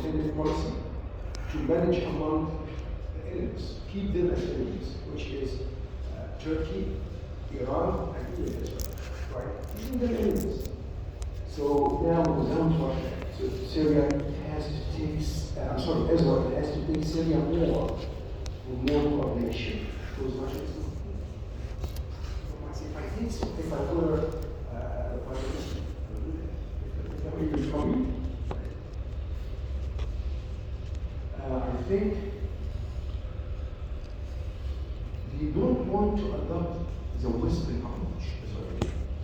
consolidated policy to manage among the enemies, keep them as enemies, which is Turkey, Iran, and India as well, right? Keeping them enemies. So now we're down to Russia. So Syria has to take, Israel has to take Syria more with more coordination. Because Russia is not. I think so. If I were I think they don't want to adopt the Western approach.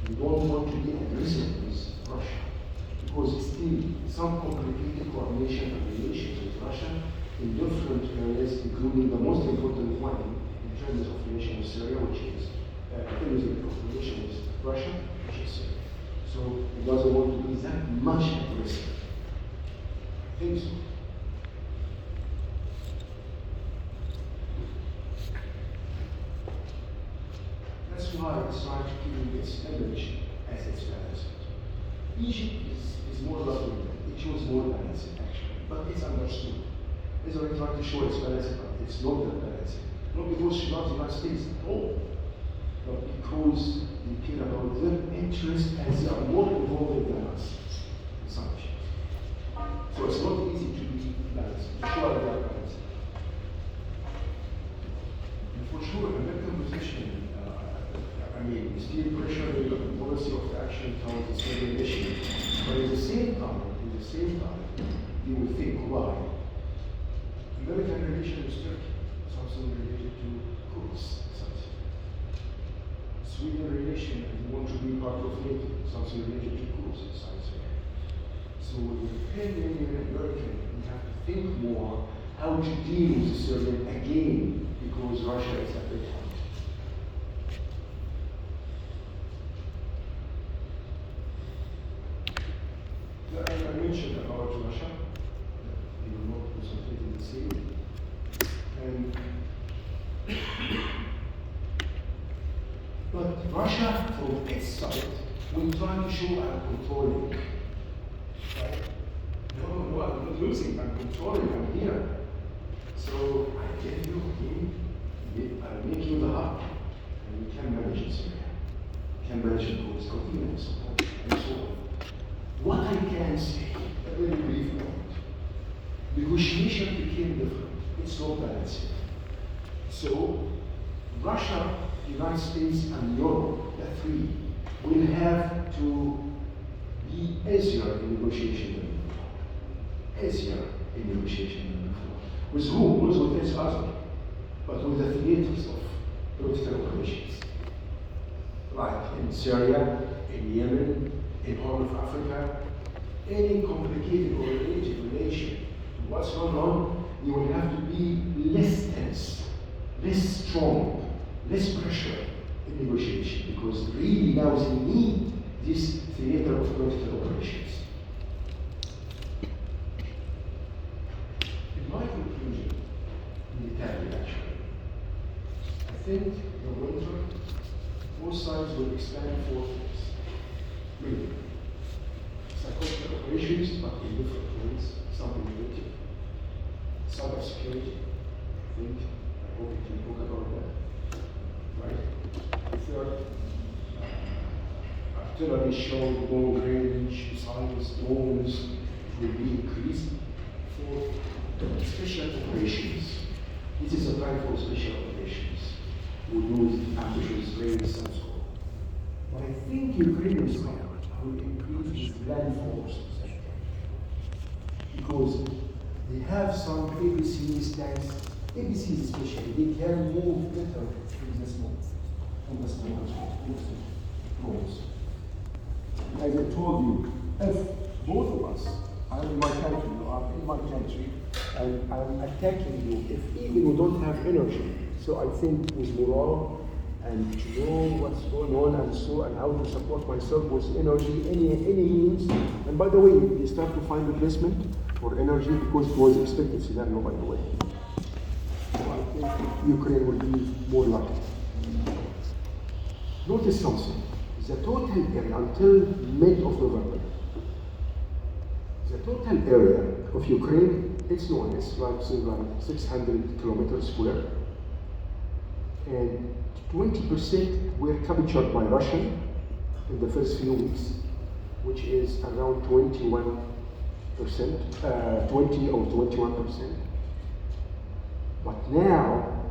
They don't want to be aggressive with Russia because still some complicated coordination and relations with Russia in different areas, including the most important one in terms of relation with Syria, which is relation with Russia, which is Syria. So it doesn't want to be that much aggressive. I think so. That's why it's trying to keep its image as its balance. Egypt is more lovely. It shows more balance actually, but it's understood. Israel trying to show its balance, but it's not that balance. Not because she loves the United States at all, but because they care about their interests and they are more involved than us in some issues. So it's not easy to be balanced, to show that balance. And for sure, American position, still pressure the policy of action towards the Syrian issue. But at the same time, you will think, why? American relation with Turkey, something related to Kurds, something. Sweden relation, and want to be part of NATO, something related to Kurds, something. So the European Union and American, we have to think more how to deal with the Syrian again, because Russia is at the point. I mentioned about Russia, they will not concentrate in the same. But Russia, from its side, will try to show I'm controlling. Right? No, I'm not losing, I'm controlling, I'm here. So I tell you, I'll make you the hub, and we can manage it Syria. We can manage it with convenience, and so on. What I can say, a very brief point, negotiation became different. It's not balanced. So, Russia, the United States, and Europe, the three, will have to be easier in negotiation than before. Easier in negotiation than before. With whom? Not with each other, but with the theaters of political operations. Like in Syria, in Yemen, in Horn of Africa, any complicated or related relation to what's going on, you will have to be less tense, less strong, less pressure in negotiation, because really now they need this theater of political operations. In my conclusion, militarily actually, I think the winter, both sides will expand forces. Really. Psychological operations, but in different ways, something related. Cybersecurity, I hope we can talk about that. Right? Third, artillery showing long range missiles, drones will be increased. Fourth, special operations. This is a time for special operations. We use ambitious range and so on. But I think Ukrainians will increase its land force because they have some ABCs tanks, ABCs especially, they can move better in the smoke, from the smoke, drones. As I told you, if both of us are in my country, you are in my country, and I'm attacking you, if even we don't have energy, so I think with morale, and to know what's going on and how to support myself with energy, any means. And by the way, they start to find replacement for energy because it was expected scenario, by the way. So I think Ukraine will be more lucky. Notice something. The total area until mid of November, the total area of Ukraine, it's known, it's like 600 kilometers square. And 20% were captured by Russia in the first few weeks, which is around 20 or 21%. But now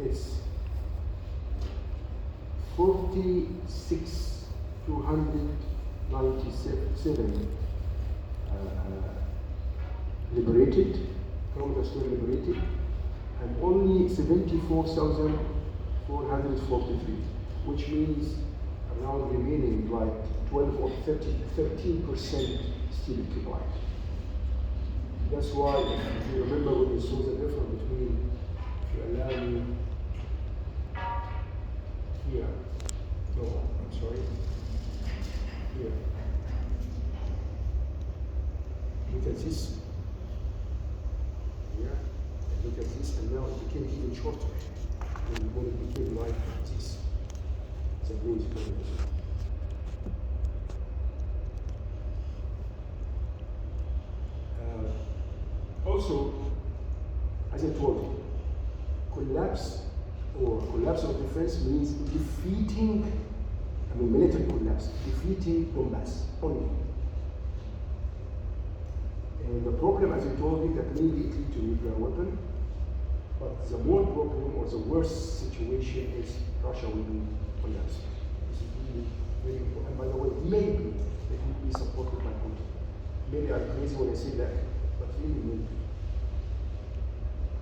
it's 46 to 197 liberated, kilometers were liberated, and only 74,443, which means around remaining like 12 or 13% still occupied. That's why, if you remember when you saw the difference between, if you allow me, here, no, I'm sorry, here. Look at this, here, and look at this, and now it became even shorter. And when it became like this, the blue is going. Also, as I told you, collapse of defense means defeating, military collapse, defeating Donbass only. And the problem, as I told you, that may lead to nuclear weapon, but the more problem or the worst situation is Russia will be collapsed. This is really very important. And by the way, maybe it will be supported by Putin. Maybe I'm crazy when I say that, but really maybe.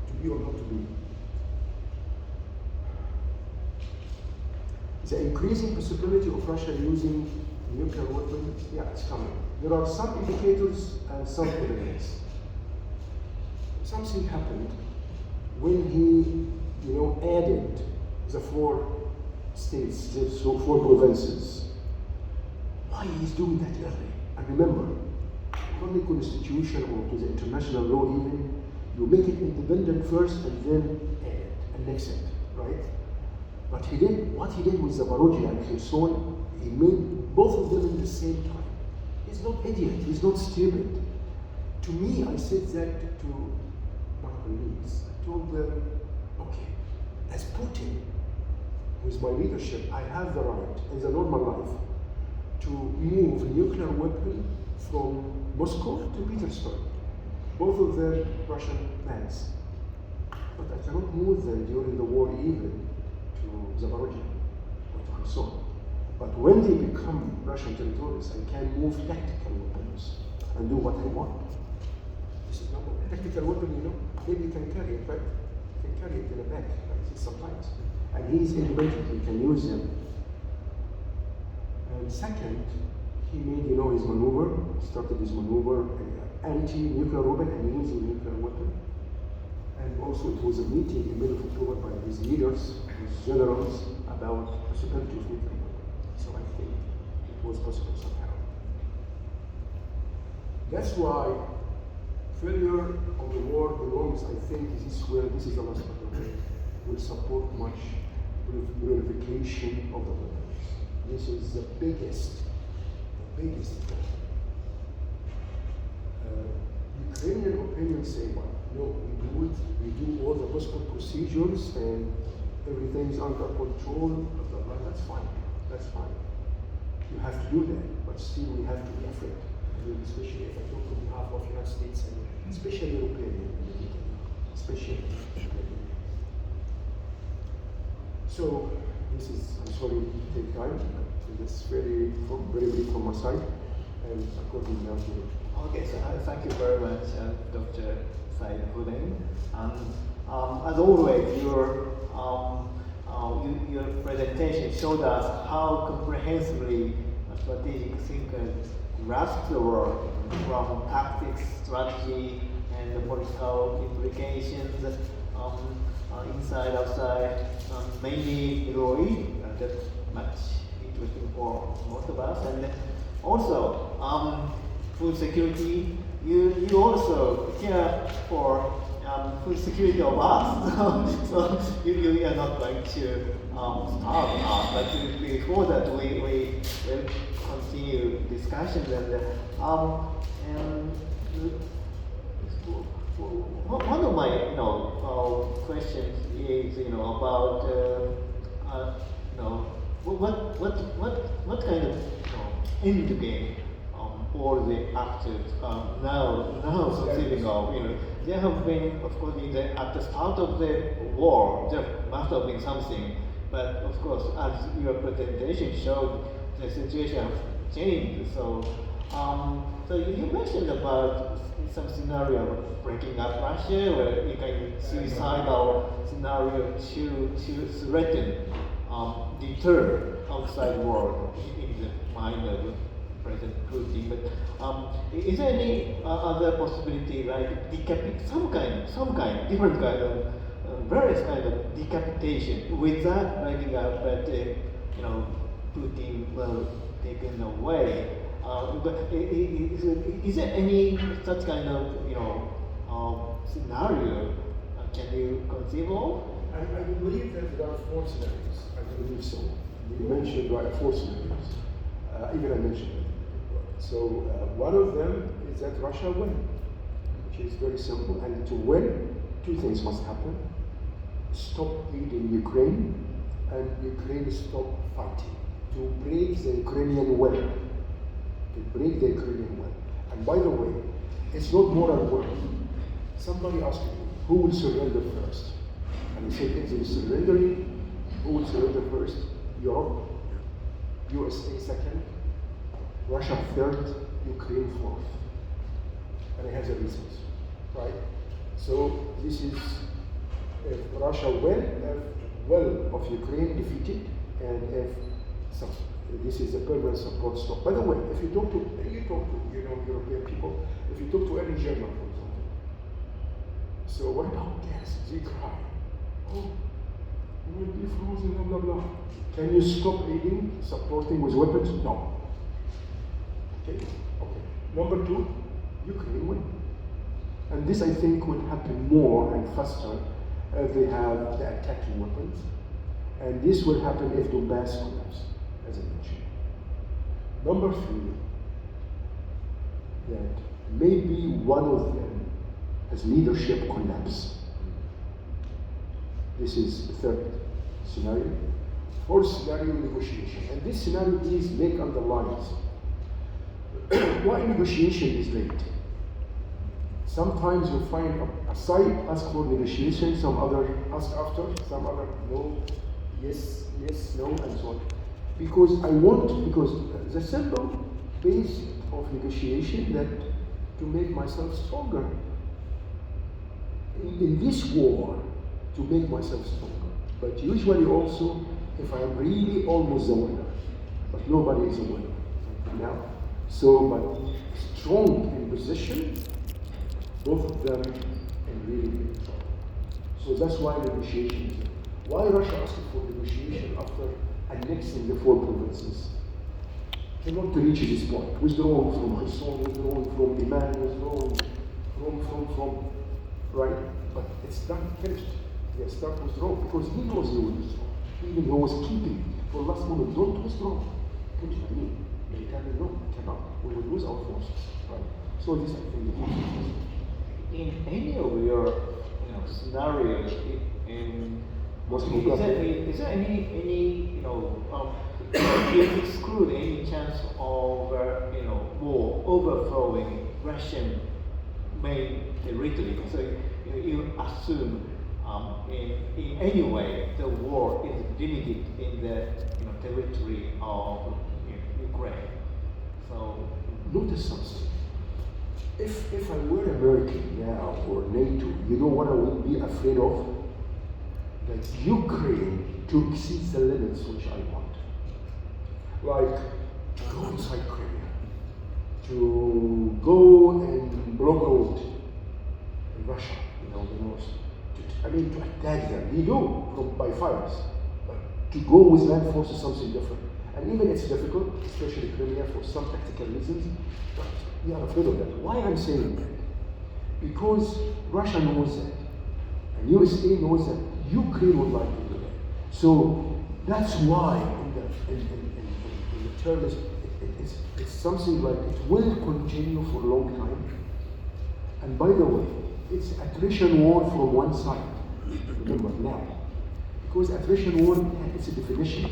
To be or not to be. The increasing possibility of Russia using nuclear weapons, yeah, it's coming. There are some indicators and some evidence. Something happened when he, added the 4 states, the 4 provinces. Why he's doing that early? And remember, according to the constitution or to the international law even, you make it independent first and then add it, annex it, right? But what he did with Zaporozhye and Kherson, he made both of them in the same time. He's not idiot, he's not stupid. To me, I said that to my colleagues. I told them, okay, as Putin, with my leadership, I have the right in the normal life to move a nuclear weapon from Moscow to Petersburg. Both of them Russian lands. But I cannot move them during the war even to Zaporozhye or to Kherson. But when they become Russian territories, I can move tactical weapons and do what I want. This is not a tactical weapon, maybe you can carry it, right? You can carry it in a bag, like this sometimes. And he's independent, he can use them. And second, he made, his maneuver, started his maneuver, anti-nuclear weapon and using nuclear weapon. And also it was a meeting in the middle of October by his leaders, his generals, about the possibility of nuclear weapon. So I think it was possible somehow. That's why failure of the war belongs, I think, this is the last part, will support much unification of the weapons. This is the biggest Ukrainian opinions say, well, no, we do all the possible procedures and everything is under control, blah, blah, blah. That's fine. You have to do that, but still we have to be afraid. Especially if I talk on behalf of the United States and especially European Union, especially. So this is, I'm sorry to take time, but this is very brief from my side, and according now to. Okay, so thank you very much, Dr. Said Hussein. And as always, your presentation showed us how comprehensively strategic thinkers grasp the world from tactics, strategy, and the political implications, inside, outside, mainly ROI. That's much interesting for most of us. And also, food security. You also care for food security of us. So you are not going to start. But before that, we will continue discussions and one of my questions is about what kind of end game all the actors now conceiving of. There have been, of course, at the start of the war, there must have been something, but of course, as your presentation showed, the situation has changed. So you mentioned about some scenario of breaking up Russia, where you can suicidal scenario to threaten, deter outside world in the mind of President Putin. But is there any other possibility, like some kind, different kind of various kind of decapitation without breaking up, but Putin will taken away? But is there any such kind of scenario? Can you conceive of? I believe that there are 4 scenarios. I believe so. You mentioned 4 scenarios. Even I mentioned it. So one of them is that Russia win, which is very simple. And to win, 2 things must happen: stop aiding Ukraine, and Ukraine stop fighting. To break the Ukrainian will. And by the way, it's not moral will. Somebody asked me, who will surrender first? And he said, if there is surrendering, who will surrender first? Europe, USA second, Russia third, Ukraine fourth. And it has a reasons, right? So this is, if Russia will of Ukraine defeated, and if this is a permanent support stop. By the way, if you talk to European people, if you talk to any German, for example, so what about gas? They cry, oh, we will be frozen, blah, blah, blah. Can you stop aiding, supporting with weapons? No. Okay. Number 2, Ukraine win. And this, I think, would happen more and faster if they have the attacking weapons. And this will happen if Donbass collapses, as I mentioned. Number 3, that maybe one of them has leadership collapse. This is the 3rd scenario. 4th scenario, negotiation. And this scenario, please make underlines. Why negotiation is late? Sometimes you find a side ask for negotiation, some other ask after, some other no, yes, no, and so on. Because the simple base of negotiation that to make myself stronger. In this war, to make myself stronger. But usually also, if I am really almost the winner, but nobody is a winner now. So, but strong in position, both of them in really big trouble. So that's why negotiation is there. Why Russia asking for negotiation after annexing the 4 provinces? Cannot reach this point. Withdrawing from Kherson, withdrawing from Liman, withdrawing from right? But it's not finished. They start withdraw because he knows he will withdraw. Even he was keeping for last moment, don't withdraw. They tell me, no, cannot. We will lose our forces. Right? So this, I think, in any of your scenarios, is there any you exclude any chance of war overthrowing Russian main territory? So you assume in any way the war is limited in the territory of Ukraine. So notice something. If I were American now or NATO, you know what I would be afraid of? That Ukraine to exceed the limits which I want. Like to go inside Crimea, to go and block out in Russia, the north. To attack them. We do by fires. But to go with land force is something different. And even it's difficult, especially Crimea, for some tactical reasons, but we are afraid of that. Why I'm saying that? Because Russia knows that, and USA knows that Ukraine would like to do that. So That's why in the term it's something like it will continue for a long time. And by the way, it's attrition war from one side. Remember now. Because attrition war has a definition.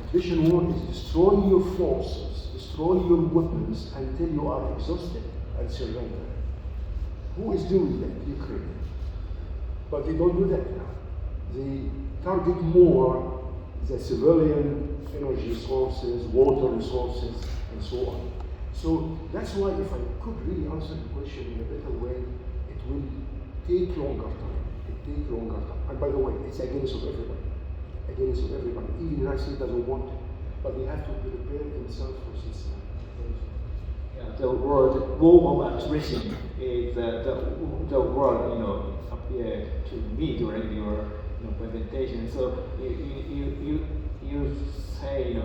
Attrition war is destroy your forces, destroy your weapons until you are exhausted and surrender. Who is doing that? Ukraine. But they don't do that now. They target more the civilian energy sources, water resources, and so on. So that's why if I could really answer the question in a better way, it will take longer time. It take longer time. And by the way, it's against of everybody. Against of everybody. Even the United States doesn't want it. But they have to prepare themselves for this. The word war of attrition is the word appeared to me during your presentation. So you say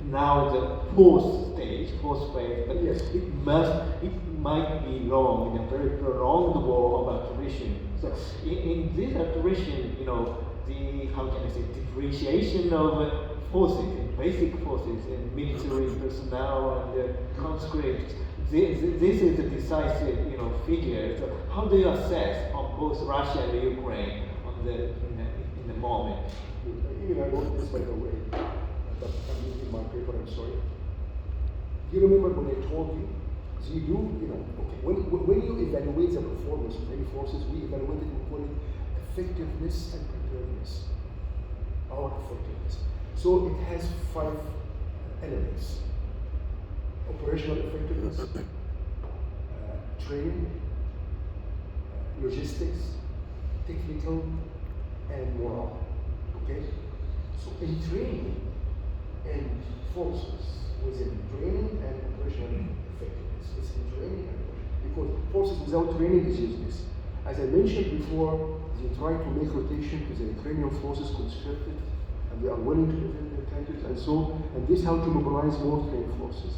now the fourth phase, but yes, it might be long in a very prolonged war of attrition. So in this attrition, the how can I say differentiation of forces, basic forces, and military personnel and conscripts. This is the decisive, figure. So how do you assess on both Russia and Ukraine in the moment? Even I wrote this by the way, but I'm using my paper. I'm sorry. Do you remember when I told you? So you do, okay. When you evaluate the performance of any forces, we evaluate it. We call it effectiveness and preparedness. Our effectiveness. So it has 5 elements: operational effectiveness, training, logistics, technical, and morale. Okay? So in training and forces, within training and operational effectiveness, it's in training and because forces without training is useless. As I mentioned before, they try to make rotation to the Ukrainian forces conscripted, and they are willing to defend their territories and this how to mobilize more trained forces.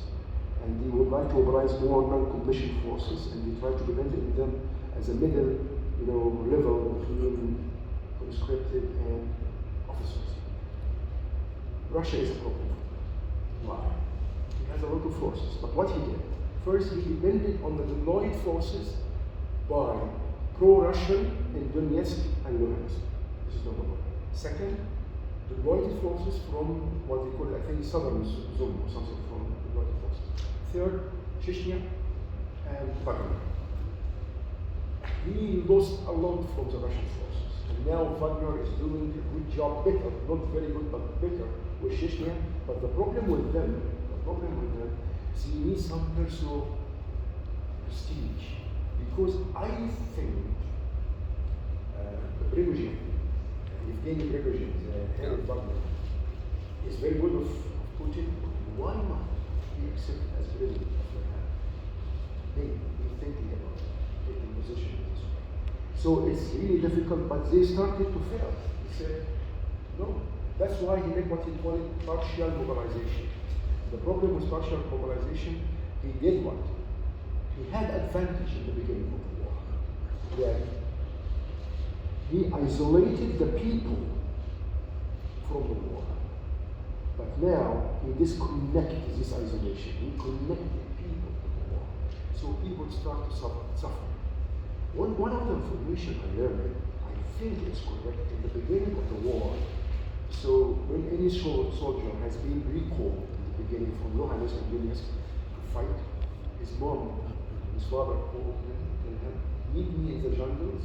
And they would like to mobilize more non-commissioned forces, and they try to prevent them as a middle, level between conscripted and officers. Russia is a problem. Why? He has a lot of forces, but what he did? First, he depended on the deployed forces by pro-Russian in Donetsk and Luhansk. This is number one. Second, deployed forces from what they call, I think, southern zone or something from deployed forces. Third, Chechnya and Wagner. He lost a lot from the Russian forces. And now Wagner is doing a good job, better, not very good, but better with Chechnya. But the problem with them, is you need some personal prestige. Because I think Prigozhin, Evgeny Prigozhin, the head of Wagner, is very good of Putin. Why not be accepted as president of Iran? Maybe he's thinking about taking position in this way. So it's really difficult, but they started to fail. He said, no. That's why he made what he called partial mobilization. The problem with partial mobilization, he did what? He had advantage in the beginning of the war. That he isolated the people from the war. But now he disconnected this isolation. He connected people to the war. So people start to suffer. One of the information I learned, I think it's correct, in the beginning of the war. So when any soldier has been recalled in the beginning from Luhansk and Donetsk to fight, his mom, his father called him, meet me in the jungles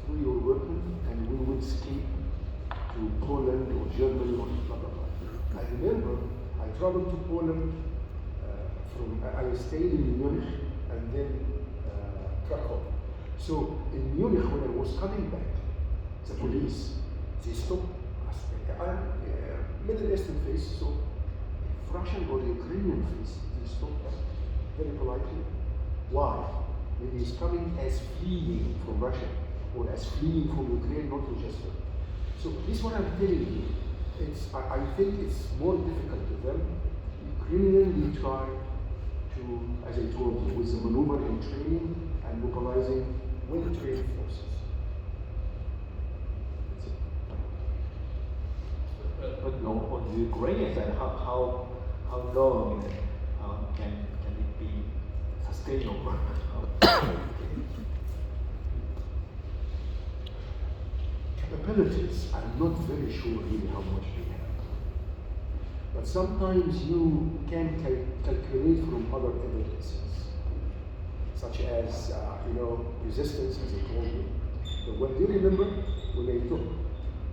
through your weapon, and we will escape to Poland or Germany or blah blah blah. I remember I traveled to Poland I stayed in Munich and then Krakow. So in Munich, when I was coming back, the police, they stopped us. I'm Middle Eastern face, so if Russian or Ukrainian face, they stopped us very politely. Why? When he's coming as fleeing from Russia or as fleeing from Ukraine, not to just. So this is what I'm telling you. I think it's more difficult to them. Ukrainian, they try to, as I told you, with the maneuver and training and mobilizing well-trained forces. Ukrainian side, how long can it be sustainable? Capabilities, I'm not very sure really how much we have. But sometimes you can calculate from other evidences, such as, resistance, as I told you. Do you remember when I took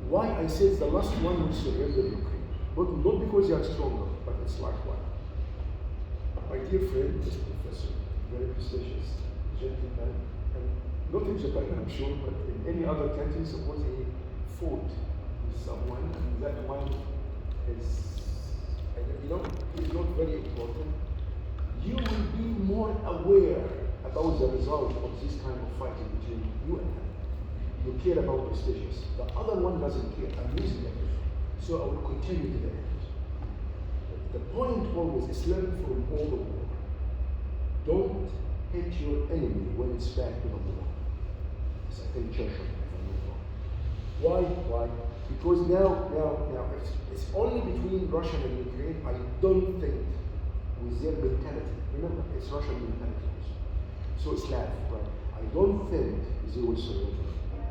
why I said the last one will surrender Ukraine? Not because they are stronger, but it's like what? My dear friend, this professor, very prestigious gentleman, and not in Japan, I'm sure, but in any other country, suppose he fought with someone, and that one is, is not very important. You will be more aware about the result of this kind of fighting between you and him. You care about prestigious. The other one doesn't care. I'm losing everything. So I will continue to the end. The point always is learn from all the war. Don't hit your enemy when it's back to the war. As I think Churchill, if I'm not wrong. Why? Because now it's only between Russia and Ukraine. I don't think with their mentality. Remember, it's Russian mentality also. So it's left, right? I don't think they will surrender.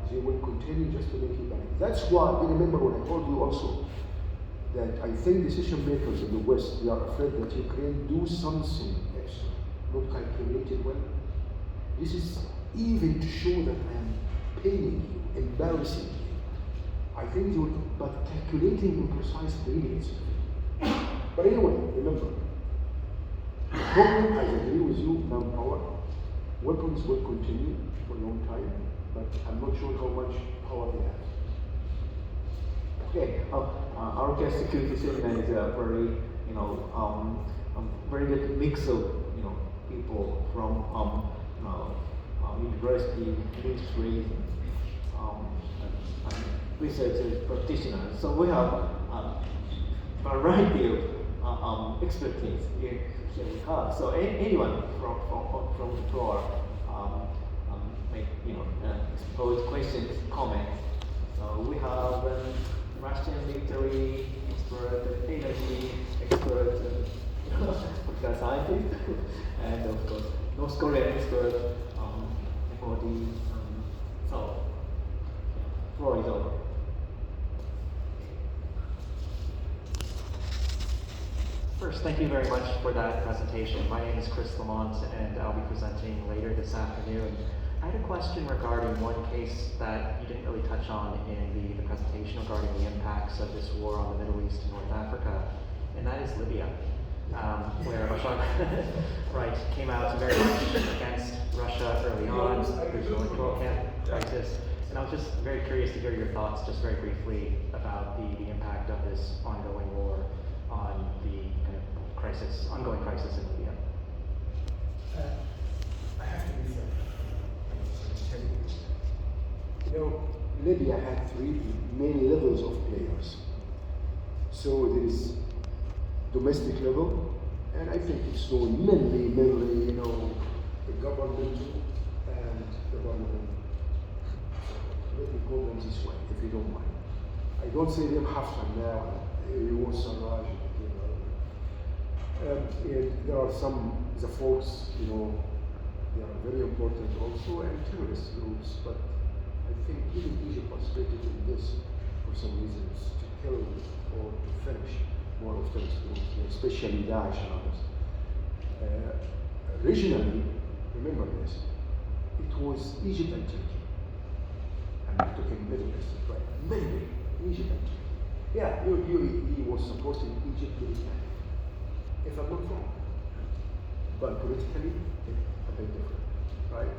They will continue just to make you panic. That's why, you remember when I told you also that I think decision makers in the West, they are afraid that Ukraine do something extra, not calculated well. This is even to show that I am paining you, embarrassing you. I think they will, but calculating imprecise really is. But anyway, remember, the problem, I agree with you, manpower, weapons will continue for a long time. But I'm not sure how much power they have. Okay, our guest security segment is a very, very good mix of, people from, university, industry, and researchers, practitioners. So we have a variety of expertise here we have. So anyone from the floor. Pose questions, comments. So we have Russian military expert, energy expert, political scientist, and of course North Korean expert, FOD. So, floor is over. First, thank you very much for that presentation. My name is Chris Lamont, and I'll be presenting later this afternoon. I had a question regarding one case that you didn't really touch on in the presentation regarding the impacts of this war on the Middle East and North Africa, and that is Libya, where Bashar came out very much against Russia early on. There's the electoral crisis, and I was just very curious to hear your thoughts, just very briefly, about the impact of this ongoing war on the kind of ongoing crisis in Libya. I have to be fair. Libya had three many levels of players. So there is domestic level, and I think it's known mainly, the government and the government. Let me call them this way, if you don't mind. I don't say them Haftar now, you Sarraj, and there are the folks, they are very important also, and terrorist groups, but I think even Egypt participated in this for some reasons, to kill or to finish more of terrorist groups, especially Daesh and others. Originally, remember this, it was Egypt and Turkey. And I'm talking Middle East, right? Middle East, Egypt and Turkey. Yeah, UAE was supporting Egypt militarily, if I'm not wrong. But politically, it's a bit different, right?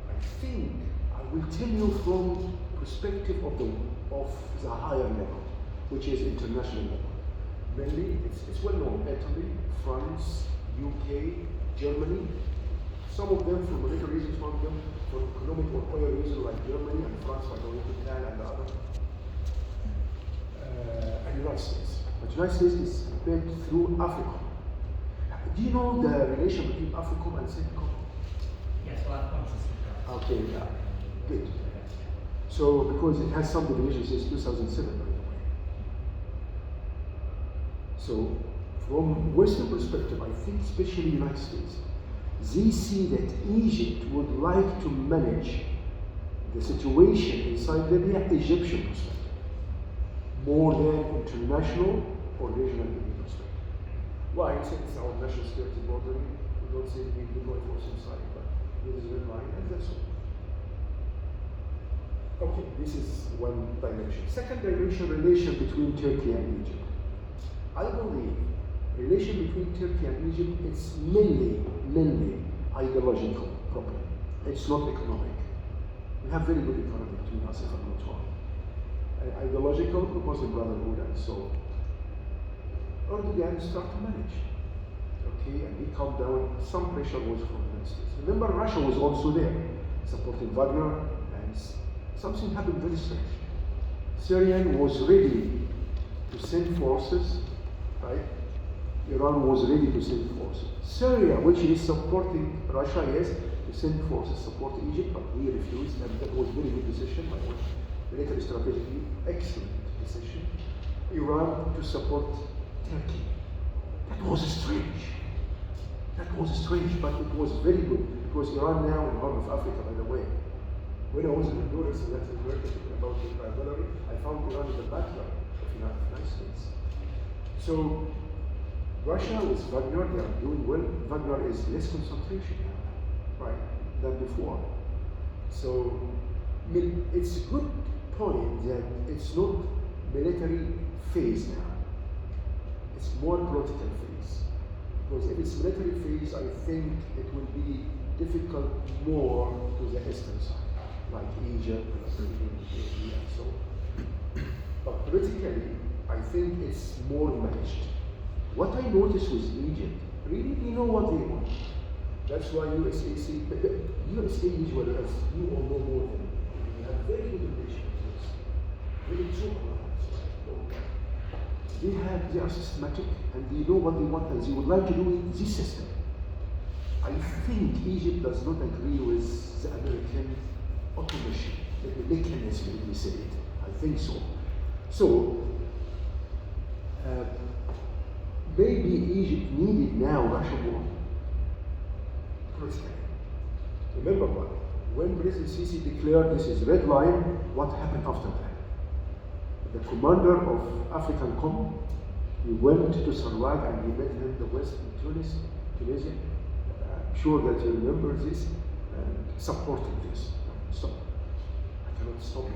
I think I will tell you from perspective of the higher level, which is international level. Mainly, it's well known: Italy, France, UK, Germany. Some of them for military reasons, some of them for economic or oil reasons, like Germany and France, like Total and the other. And United States. But United States is spread through Africa. Do you know the relation between AFRICOM and CENTCOM? Yes, well, I've okay, yeah. Good. So, because it has some divisions since 2007, by the way. So, from Western perspective, I think especially United States, they see that Egypt would like to manage the situation inside Libya, Egyptian perspective, more than international or regional Libyan perspective. Why? It's our national security border. We don't say we deploy force inside, but there is a red line, and that's all. Okay, this is one dimension. Second dimension, relation between Turkey and Egypt. I believe relation between Turkey and Egypt is mainly ideological problem. It's not economic. We have very good economy between us, if I'm not wrong. Ideological, Muslim Brotherhood, and so Erdogan start to manage. Okay, and he calmed down. Some pressure was from the United States. Remember, Russia was also there, supporting Wagner, and something happened very strange. Syria was ready to send forces, right? Iran was ready to send forces. Syria, which is supporting Russia, yes, to send forces support Egypt, but we refused, and that was very good decision. By the way, military strategically excellent decision. Iran to support Turkey. That was strange. That was strange, but it was very good because Iran now in the Horn of Africa, by the way. When I was in Honduras in Latin America talking about the rivalry, I found Iran in the backyard of the United States. So Russia with Wagner, they are doing well. Wagner is less concentration now, right, than before. So it's a good point that it's not military phase now. It's more political phase. Because if it's military phase, I think it will be difficult more to the eastern side, like Egypt and so on. But politically, I think it's more managed. What I noticed with Egypt, really they know what they want. That's why USA usually, as you all know more than me, have very good relations. Very true alliance. They are systematic and they know what they want and they would like to do in this system. I think Egypt does not agree with the American automation, the mechanism, let me say it. I think so. So, maybe Egypt needed now Russia more. Politically. Remember what? When President Sisi declared this is red line, what happened after that? The commander of African Com, he went to Sarwag and he met him in the west in Tunisia. I'm sure that you remember this and supported this. So, I cannot stop it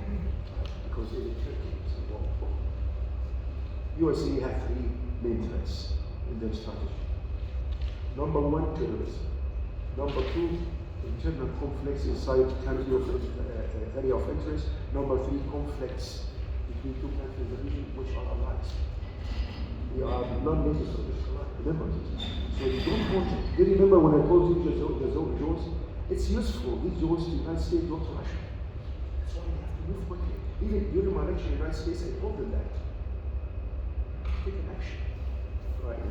because even Turkey is involved. USA have three main threats in their strategy. Number one, terrorism. Number two, internal conflicts inside country of area of interest. Number three, conflicts between two countries in the region which are allies. We are non-native British allies. Remember this. So you don't want it. Do you remember when I told you the zones? It's useful. These zones to the United States, not to Russia. That's why you have to move quickly. Even during my lecture in the United States, I told them that. Take an action. Right.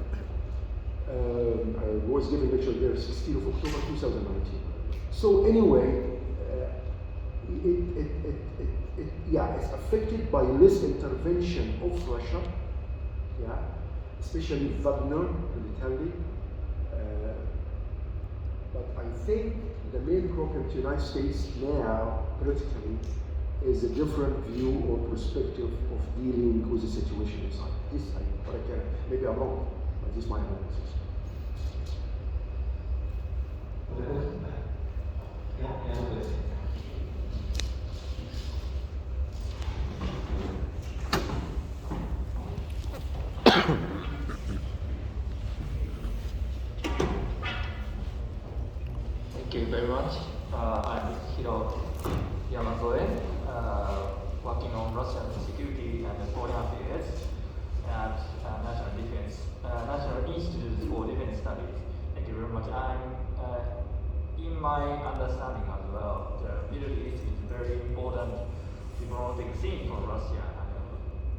I was giving a lecture there 16th of October 2019. So anyway, it's affected by less intervention of Russia, especially Wagner militarily. But I think the main problem to the United States now, politically, is a different view or perspective of dealing with the situation inside. This, maybe I'm wrong, but this is my analysis. Thank you very much. I'm Hiro Yamazoe, working on Russian security and foreign affairs at National Institute for Defense Studies. Thank you very much. In my understanding as well, the Middle East is a very important diplomatic scene for Russia.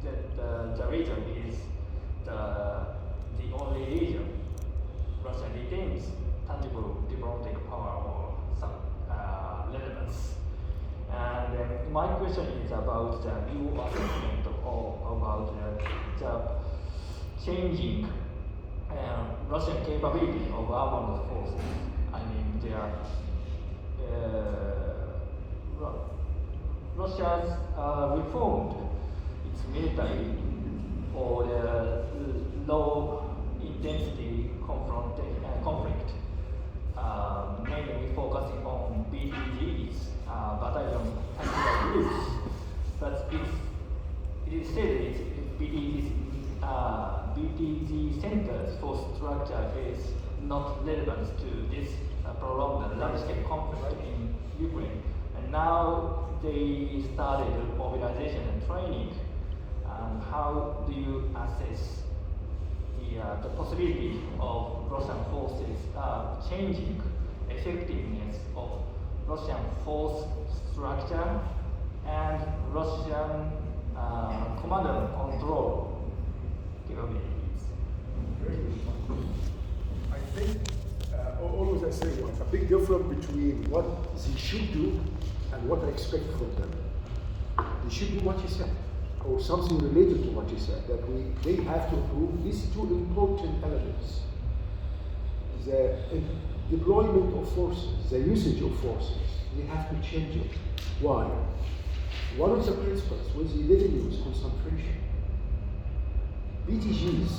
The region is the only region Russia retains tangible diplomatic power or some relevance. And my question is about the new assessment about changing Russian capability of armed forces. I mean, they are Russia's reformed its military for the low intensity conflict, mainly focusing on BTGs, battalion tactical groups. But it is said BTG centers force structure is not relevant to this prolonged large-scale conflict in Ukraine. And now they started mobilization and training. How do you assess the possibility of Russian forces changing effectiveness of Russian force structure and Russian command and control capabilities? Very good. I think always I say what's a big difference between what they should do and what I expect from them. They should do what you said, or something related to what you said, that they have to improve these two important elements. The deployment of forces, the usage of forces, they have to change it. Why? One of the principles was the didn't use concentration. BTGs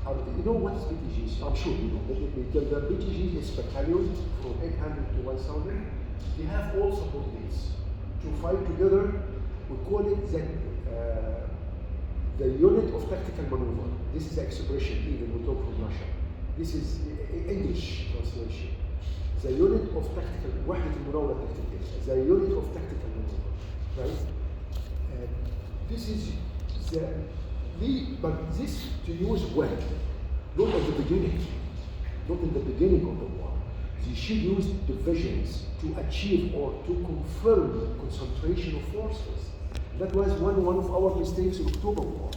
are, you know what is BTGs? I'm sure you know. The BTGs is battalion from 800 to 1,000. They have all subordinates to fight together. We call it the unit of tactical maneuver. This is the expression even we talk from Russia. This is English translation. The unit of tactical, وحدة المناورة التكتيكية. The unit of tactical maneuver, right? This is but this to use when, not at the beginning, not in the beginning of the war. They should use divisions to achieve or to confirm concentration of forces. That was one of our mistakes in October War.